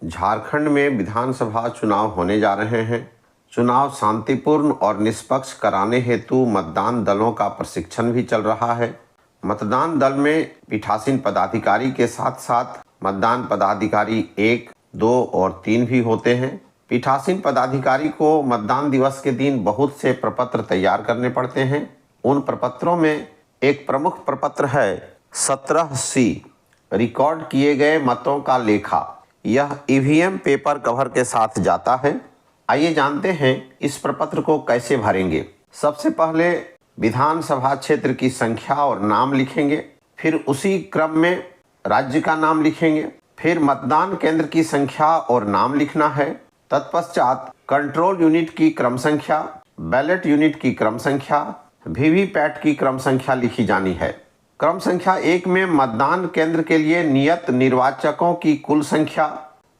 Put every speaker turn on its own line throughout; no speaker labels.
झारखंड में विधानसभा चुनाव होने जा रहे हैं। चुनाव शांतिपूर्ण और निष्पक्ष कराने हेतु मतदान दलों का प्रशिक्षण भी चल रहा है। मतदान दल में पीठासीन पदाधिकारी के साथ साथ मतदान पदाधिकारी 1, 2 और 3 भी होते हैं। पीठासीन पदाधिकारी को मतदान दिवस के दिन बहुत से प्रपत्र तैयार करने पड़ते हैं। उन प्रपत्रों में एक प्रमुख प्रपत्र है 17C, रिकॉर्ड किए गए मतों का लेखा। यह ईवीएम पेपर कवर के साथ जाता है। आइए जानते हैं इस प्रपत्र को कैसे भरेंगे। सबसे पहले विधानसभा क्षेत्र की संख्या और नाम लिखेंगे, फिर उसी क्रम में राज्य का नाम लिखेंगे, फिर मतदान केंद्र की संख्या और नाम लिखना है। तत्पश्चात कंट्रोल यूनिट की क्रम संख्या, बैलेट यूनिट की क्रम संख्या, वीवीपैट की क्रम संख्या लिखी जानी है। क्रम संख्या 1 में मतदान केंद्र के लिए नियत निर्वाचकों की कुल संख्या,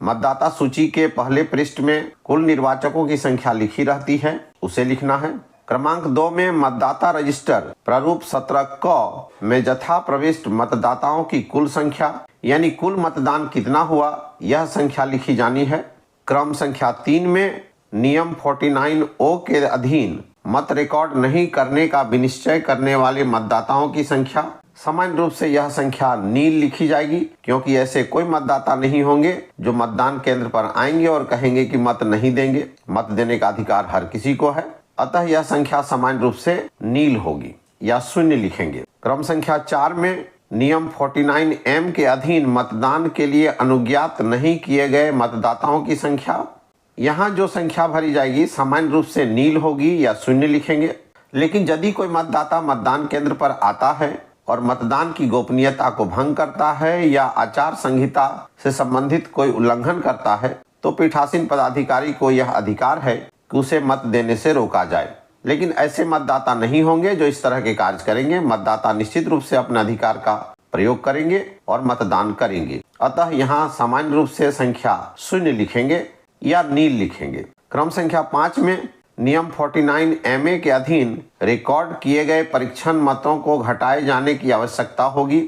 मतदाता सूची के पहले पृष्ठ में कुल निर्वाचकों की संख्या लिखी रहती है, उसे लिखना है। क्रमांक 2 में मतदाता रजिस्टर प्रारूप 17 क में यथा प्रविष्ट मतदाताओं की कुल संख्या यानी कुल मतदान कितना हुआ, यह संख्या लिखी जानी है। क्रम संख्या 3 में नियम 49O के अधीन मत रिकॉर्ड नहीं करने का विनिश्चय करने वाले मतदाताओं की संख्या। सामान्य रूप से यह संख्या नील लिखी जाएगी, क्योंकि ऐसे कोई मतदाता नहीं होंगे जो मतदान केंद्र पर आएंगे और कहेंगे कि मत नहीं देंगे। मत देने का अधिकार हर किसी को है, अतः यह संख्या सामान्य रूप से नील होगी या शून्य लिखेंगे। क्रम संख्या 4 में नियम 49M के अधीन मतदान के लिए अनुज्ञात नहीं किए गए मतदाताओं की संख्या। यहाँ जो संख्या भरी जाएगी सामान्य रूप से नील होगी या शून्य लिखेंगे। लेकिन यदि कोई मतदाता मतदान केंद्र पर आता है और मतदान की गोपनीयता को भंग करता है या आचार संहिता से संबंधित कोई उल्लंघन करता है, तो पीठासीन पदाधिकारी को यह अधिकार है कि उसे मत देने से रोका जाए। लेकिन ऐसे मतदाता नहीं होंगे जो इस तरह के कार्य करेंगे। मतदाता निश्चित रूप से अपने अधिकार का प्रयोग करेंगे और मतदान करेंगे। अतः यहाँ सामान्य रूप से संख्या शून्य लिखेंगे या नील लिखेंगे। क्रम संख्या 5 में नियम 49MA के अधीन रिकॉर्ड किए गए परीक्षण मतों को घटाए जाने की आवश्यकता होगी।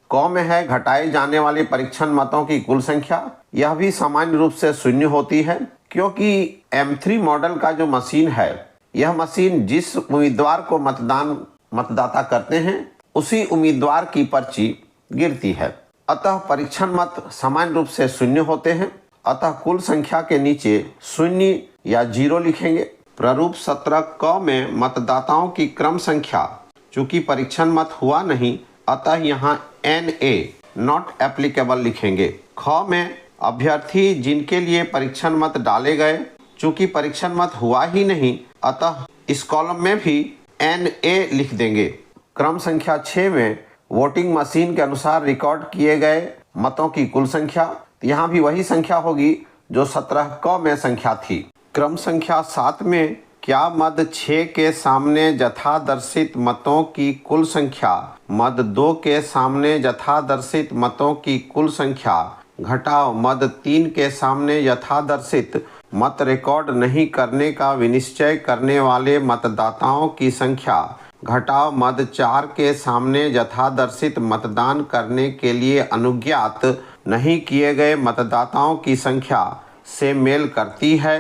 क में है घटाए जाने वाले परीक्षण मतों की कुल संख्या। यह भी सामान्य रूप से शून्य होती है, क्योंकि M3 मॉडल का जो मशीन है, यह मशीन जिस उम्मीदवार को मतदाता करते हैं उसी उम्मीदवार की पर्ची गिरती है। अतः परीक्षण मत सामान्य रूप से शून्य होते हैं। अतः कुल संख्या के नीचे शून्य या 0 लिखेंगे। प्रारूप 17 क में मतदाताओं की क्रम संख्या, चूंकि परीक्षण मत हुआ नहीं, अतः यहाँ NA नॉट एप्लीकेबल लिखेंगे। ख में अभ्यर्थी जिनके लिए परीक्षण मत डाले गए, चूंकि परीक्षण मत हुआ ही नहीं, अतः इस कॉलम में भी NA लिख देंगे। क्रम संख्या 6 में वोटिंग मशीन के अनुसार रिकॉर्ड किए गए मतों की कुल संख्या, यहाँ भी वही संख्या होगी जो 17 क में संख्या थी। क्रम संख्या 7 में क्या मद 6 के सामने यथादर्शित मतों की कुल संख्या मद 2 के सामने यथादर्शित मतों की कुल संख्या घटाओ मद 3 के सामने यथादर्शित मत रिकॉर्ड नहीं करने का विनिश्चय करने वाले मतदाताओं की संख्या घटाओ मद 4 के सामने यथादर्शित मतदान करने के लिए अनुज्ञात नहीं किए गए मतदाताओं की संख्या से मेल करती है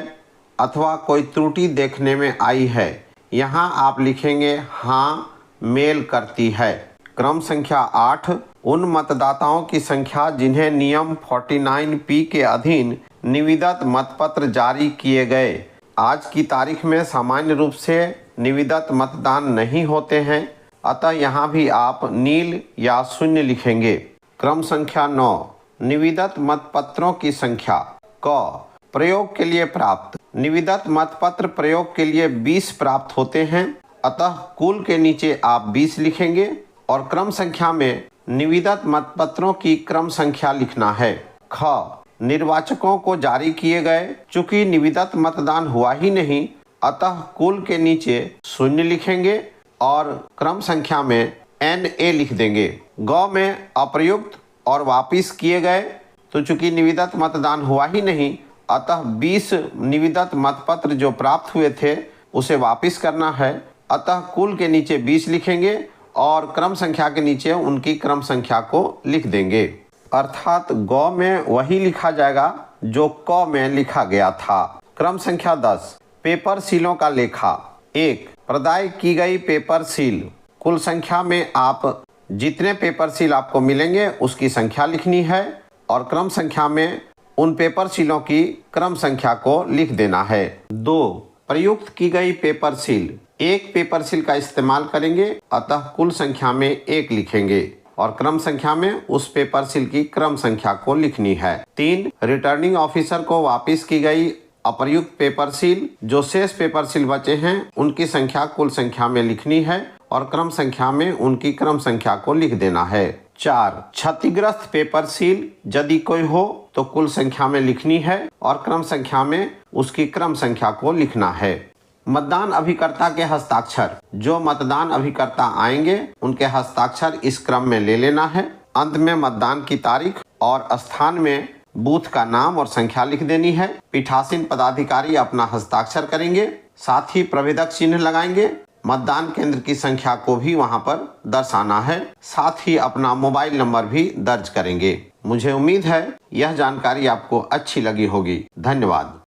अथवा कोई त्रुटि देखने में आई है। यहाँ आप लिखेंगे हाँ मेल करती है। क्रम संख्या 8 उन मतदाताओं की संख्या जिन्हें नियम 49P के अधीन निविदत मतपत्र जारी किए गए। आज की तारीख में सामान्य रूप से निविदत मतदान नहीं होते हैं, अतः यहाँ भी आप नील या शून्य लिखेंगे। क्रम संख्या 9 निविदत मतपत्रों की संख्या। क प्रयोग के लिए प्राप्त निविदत मतपत्र प्रयोग के लिए 20 प्राप्त होते हैं, अतः कुल के नीचे आप 20 लिखेंगे और क्रम संख्या में निविदत मतपत्रों की क्रम संख्या लिखना है। ख निर्वाचकों को जारी किए गए, चूंकि निविदत मतदान हुआ ही नहीं, अतः कुल के नीचे शून्य लिखेंगे और क्रम संख्या में NA लिख देंगे। ग में अप्रयुक्त और वापिस किए गए, तो चूंकि निविदत मतदान हुआ ही नहीं, अतः 20 निविदत मतपत्र जो प्राप्त हुए थे उसे वापिस करना है, अतः कुल के नीचे 20 लिखेंगे और क्रम संख्या के नीचे उनकी क्रम संख्या को लिख देंगे। अर्थात गौ में वही लिखा जाएगा जो क में लिखा गया था। क्रम संख्या 10, पेपर सीलों का लेखा। 1, प्रदाय की गई पेपर सील। कुल संख्या में आप जितने पेपर सील आपको मिलेंगे उसकी संख्या लिखनी है और क्रम संख्या में उन पेपर सीलों की क्रम संख्या को लिख देना है। 2, प्रयुक्त की गई पेपर सील। एक पेपर सील का इस्तेमाल करेंगे, अतः कुल संख्या में 1 लिखेंगे और क्रम संख्या में उस पेपर सील की क्रम संख्या को लिखनी है। 3, रिटर्निंग ऑफिसर को वापस की गई अप्रयुक्त पेपर सील। जो शेष पेपर सील बचे हैं उनकी संख्या कुल संख्या में लिखनी है और क्रम संख्या में उनकी क्रम संख्या को लिख देना है। 4, क्षतिग्रस्त पेपर सील यदि कोई हो तो कुल संख्या में लिखनी है और क्रम संख्या में उसकी क्रम संख्या को लिखना है। मतदान अभिकर्ता के हस्ताक्षर। जो मतदान अभिकर्ता आएंगे उनके हस्ताक्षर इस क्रम में ले लेना है। अंत में मतदान की तारीख और स्थान में बूथ का नाम और संख्या लिख देनी है। पीठासीन पदाधिकारी अपना हस्ताक्षर करेंगे, साथ ही प्रभेदक चिन्ह लगाएंगे। मतदान केंद्र की संख्या को भी वहां पर दर्शाना है, साथ ही अपना मोबाइल नंबर भी दर्ज करेंगे। मुझे उम्मीद है यह जानकारी आपको अच्छी लगी होगी। धन्यवाद।